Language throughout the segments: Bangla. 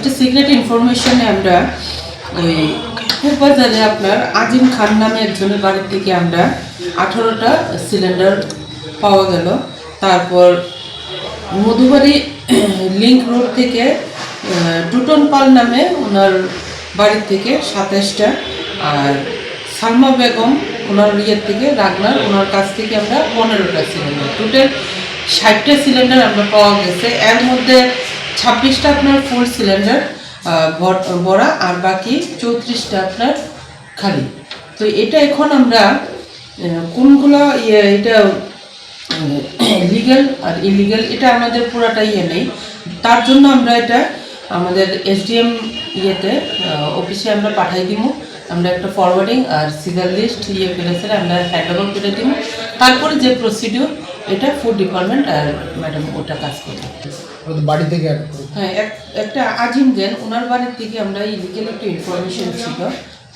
একটা সিক্রেট ইনফরমেশনে আমরা ওই বাজারে আপনার আজিম খান নামে একজনের বাড়ির থেকে আমরা 18টা সিলিন্ডার পাওয়া গেল। তারপর মধুবাড়ি লিংক রোড থেকে টুটন পাল নামে ওনার বাড়ির থেকে 27টা, আর সালমা বেগম ওনার ইয়ের থেকে রাগনার ওনার কাছ থেকে আমরা 15টা সিলিন্ডার, টোটাল 60টা সিলিন্ডার আমরা পাওয়া গেছে। এর মধ্যে 26টা আপনার ফুল সিলিন্ডার ভরা আর বাকি 34টা আপনার খালি। তো এটা এখন আমরা কোনগুলো এটা লিগ্যাল আর ইলিগ্যাল এটা আমাদের পুরাটাই নেই, তার জন্য আমরা এটা আমাদের এসডিএম অফিসে আমরা পাঠাই দিব। আমরা একটা ফরওয়ার্ডিং আর সিগার লিস্ট ফেলেছে আমরা হ্যান্ড ওভার করে দিব। তারপরে যে প্রসিডিউর এটা ফুড ডিপার্টমেন্ট আর ম্যাডাম ওটা কাজ করবে। বাড়ি থেকে হ্যাঁ, একটা আজিম জেন ওনার বাড়ির থেকে আমরা ইলিগেল একটা ইনফরমেশন ছিল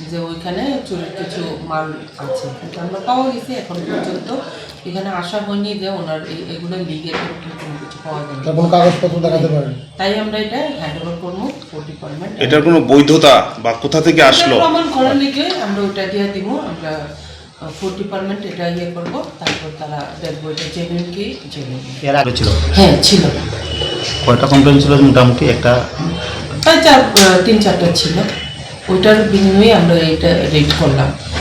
যে ওইখানে চোরের কিছু মাল আছে, কিন্তু আমরা পাওয়া গেছে। এখন পর্যন্ত এখানে আশা হয়নি যে ওনার এগুলো লিগেল কোনো কিছু পাওয়া যাবে, কোনো কাগজপত্র দেখাতে পারেন, তাই আমরা এটা হ্যান্ড ওভার করবো ফুড ডিপার্টমেন্ট। এটার কোনো বৈধতা বা কোথা থেকে আসলো প্রমাণ করার লিগে আমরা ওটা দিয়ে দিব। আমরা ফুড ডিপার্টমেন্ট এটা করবো, তারপর তারা দেখবো এটা জেনুইন কি জেনুইন। এর আগে ছিল? হ্যাঁ ছিল। কয়টা কমপ্লেন ছিল মোটামুটি? একটা প্রায় 3-4টা ছিল, ওইটার বিনিময়ে আমরা এটা রেড করলাম।